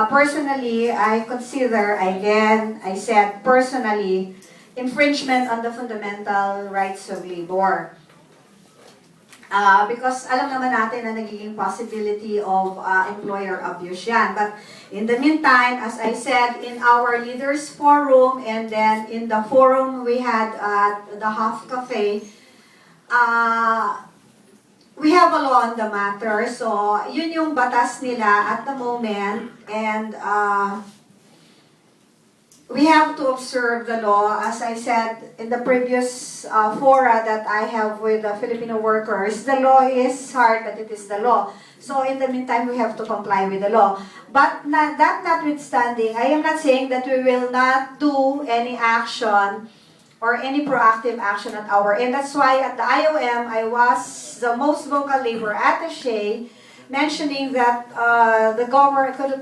personally, I consider, again, I said personally, infringement on the fundamental rights of labor. Because alam naman natin na nagiging possibility of employer abuse yan. But in the meantime, as I said, in our leaders forum and then in the forum we had at the Half Cafe, we have a law on the matter. So yun yung batas nila at the moment, and we have to observe the law. As I said in the previous fora that I have with the Filipino workers, the law is hard, but it is the law. So in the meantime, we have to comply with the law. But that notwithstanding, I am not saying that we will not do any action or any proactive action at our end. That's why at the IOM, I was the most vocal labor attache, mentioning that the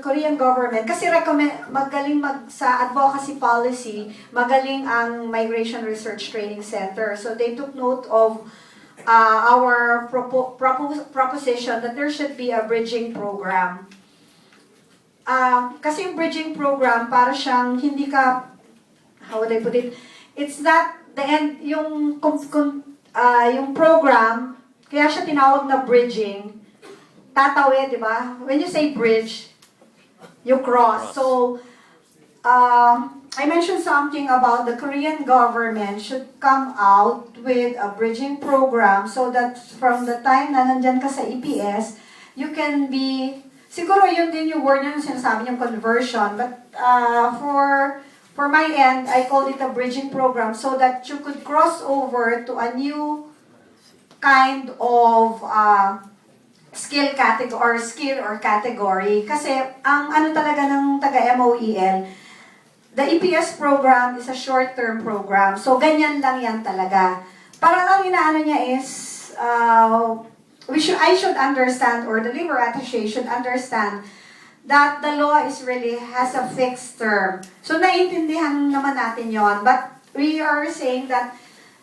Korean government, kasi magaling sa advocacy policy, magaling ang Migration Research Training Center. So they took note of our proposition that there should be a bridging program. Kasi yung bridging program, para siyang hindi ka, how would I put it, it's not the end, yung program, kaya siya tinawag na bridging, tatawid, di ba? When you say bridge, you cross. So, I mentioned something about the Korean government should come out with a bridging program so that from the time na nandyan ka sa EPS, you can be, siguro yun din yung word nyo, sinasabi yung conversion, but for my end, I call it a bridging program so that you could cross over to a new kind of skill category. Kasi ang ano talaga ng taga-MOEL, the EPS program is a short-term program. So ganyan lang yan talaga. Parang ang inaano niya is, I should understand, or the labor attaché should understand that the law is really has a fixed term. So naiintindihan naman natin yon, but we are saying that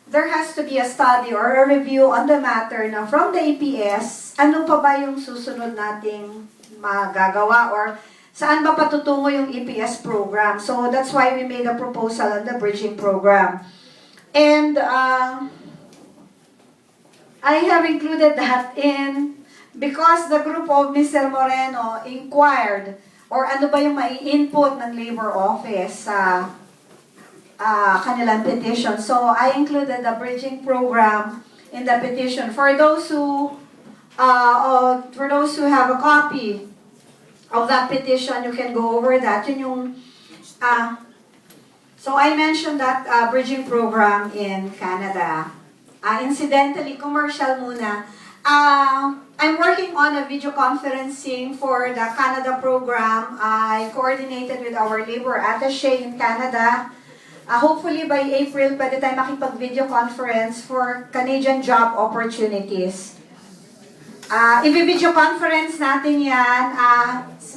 there has to be a study or a review on the matter na from the EPS, ano pa ba yung susunod nating magagawa or saan ba patutungo yung EPS program. So that's why we made a proposal on the bridging program. And I have included that in because the group of Mr. Moreno inquired or ano ba yung mai-input ng Labor Office sa kanilang petition. So I included the bridging program in the petition. For those who have a copy of that petition, you can go over that. Yun yung, so I mentioned that bridging program in Canada. Incidentally, commercial muna. I'm working on a video conferencing for the Canada program. I coordinated with our labor attaché in Canada. Hopefully by April, pwede tayo makipag-video conference for Canadian job opportunities. I-video conference natin yan.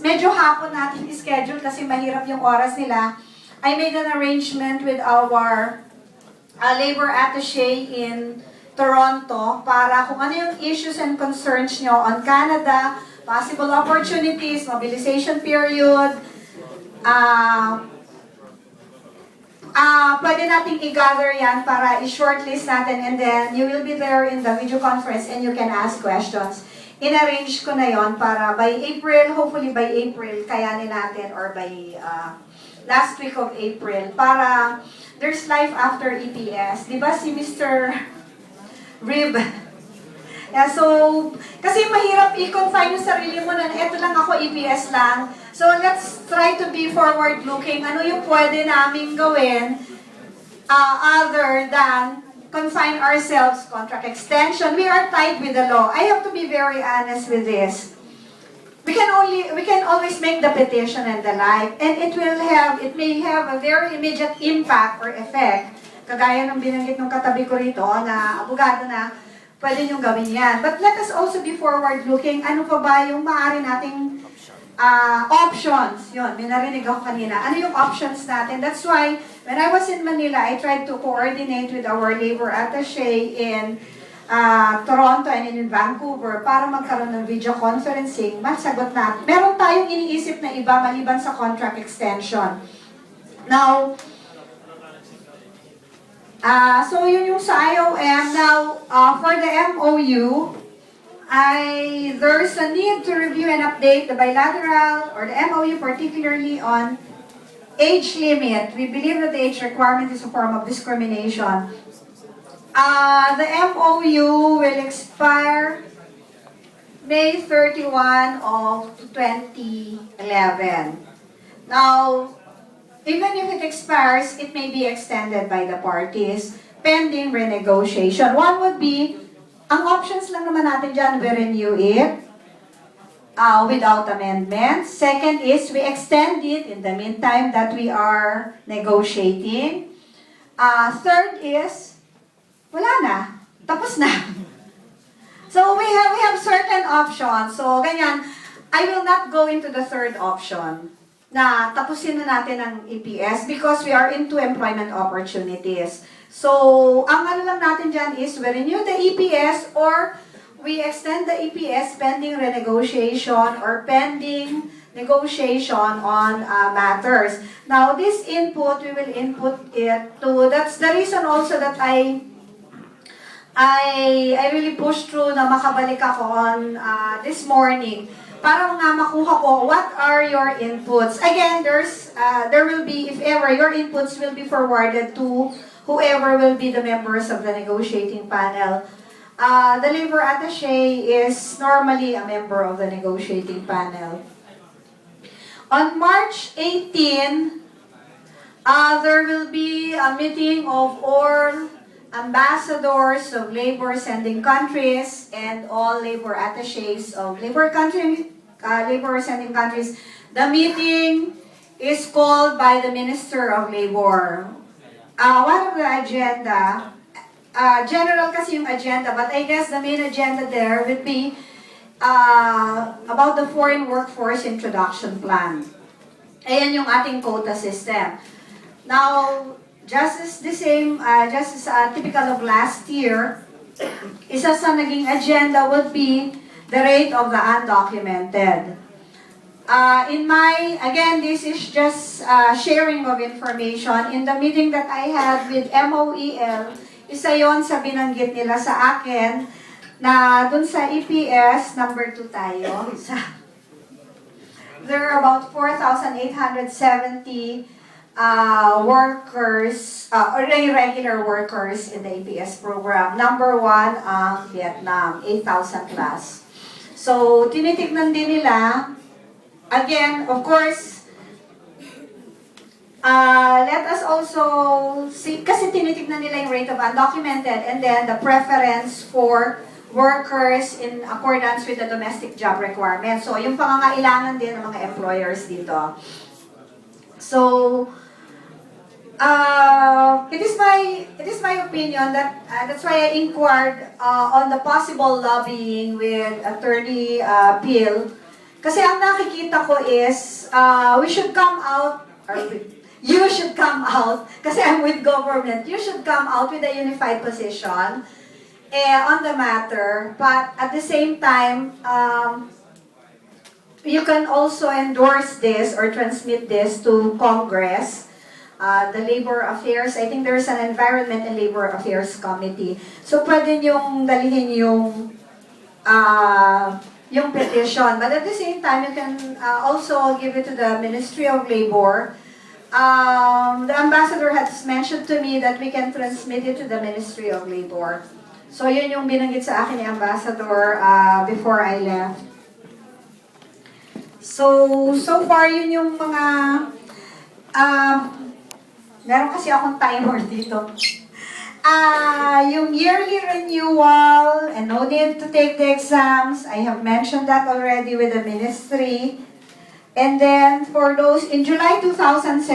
Medyo hapon natin i-schedule kasi mahirap yung oras nila. I made an arrangement with our labor attaché in Toronto para kung ano yung issues and concerns nyo on Canada, possible opportunities, mobilization period, pwede nating i-gather yan para i-shortlist natin, and then you will be there in the video conference and you can ask questions. In-arrange ko na yon para by April, hopefully by April, kayanin natin, or by last week of April, para there's life after EPS. Diba si Mr. Rib? Yeah, so, kasi mahirap i-confine yung sarili mo na eto lang ako, EPS lang. So, let's try to be forward-looking. Ano yung pwede naming gawin other than confine ourselves, contract extension. We are tied with the law. I have to be very honest with this. We can always make the petition and the like, and it may have a very immediate impact or effect. Kagaya ng binanggit ng katabi ko rito na abogado na, pwede niyong gawin yan. But let us also be forward-looking. Ano pa ba yung maaari nating options? Yun, may narinig ako kanina. Ano yung options natin? That's why, when I was in Manila, I tried to coordinate with our labor attaché in Toronto and in Vancouver para magkaroon ng video conferencing, masagot natin. Meron tayong iniisip na iba maliban sa contract extension. Now, so yun yung sa IOM. Now, for the MOU, there's a need to review and update the bilateral or the MOU, particularly on age limit. We believe that the age requirement is a form of discrimination. The MOU will expire May 31 of 2011. Now, even if it expires, it may be extended by the parties pending renegotiation. One would be, ang options lang naman natin dyan, we renew it without amendments. Second is, we extend it in the meantime that we are negotiating. Third is, wala na. Tapos na. So, we have certain options. So, ganyan. I will not go into the third option na tapusin na natin ang EPS because we are into employment opportunities. So, ang ano lang natin dyan is we renew the EPS or we extend the EPS pending renegotiation or pending negotiation on matters. Now, this input, we will input it to, that's the reason also that I really pushed through na makabalik ako on this morning para nga makuha ko what are your inputs. Again, there will be, if ever, your inputs will be forwarded to whoever will be the members of the negotiating panel. The labor attache is normally a member of the negotiating panel. On March 18, there will be a meeting of all ambassadors of labor sending countries and all labor attaches of labor sending countries. The meeting is called by the Minister of Labor. One of the agenda, general kasi yung agenda, but I guess the main agenda there would be about the foreign workforce introduction plan. Ayan yung ating quota system. Now, just as typical of last year, isa sa naging agenda would be the rate of the undocumented. Again, this is just sharing of information. In the meeting that I had with MOEL, isa yon sa binanggit nila sa akin na dun sa EPS, number 2 tayo. There are about 4,870 workers, or irregular workers in the EPS program. Number 1, Vietnam, 8,000 plus. So, tinitignan din nila. Again, of course, let us also see, kasi tinitignan nila yung rate of undocumented and then the preference for workers in accordance with the domestic job requirements. So, yung pangangailangan din ng mga employers dito. So, it is my opinion that that's why I inquired on the possible lobbying with Attorney Bill. Kasi ang nakikita ko is we should come out, or you should come out, kasi I'm with government, you should come out with a unified position on the matter. But at the same time, you can also endorse this or transmit this to Congress. The Labor Affairs, I think there's an Environment and Labor Affairs Committee. So, pwede niyong dalihin yung petition. But at the same time, you can also give it to the Ministry of Labor. The ambassador has mentioned to me that we can transmit it to the Ministry of Labor. So, yun yung binanggit sa akin ni Ambassador before I left. So far, yun yung mga meron kasi akong timer dito. Yung yearly renewal and no need to take the exams, I have mentioned that already with the ministry. And then for those in July 2007,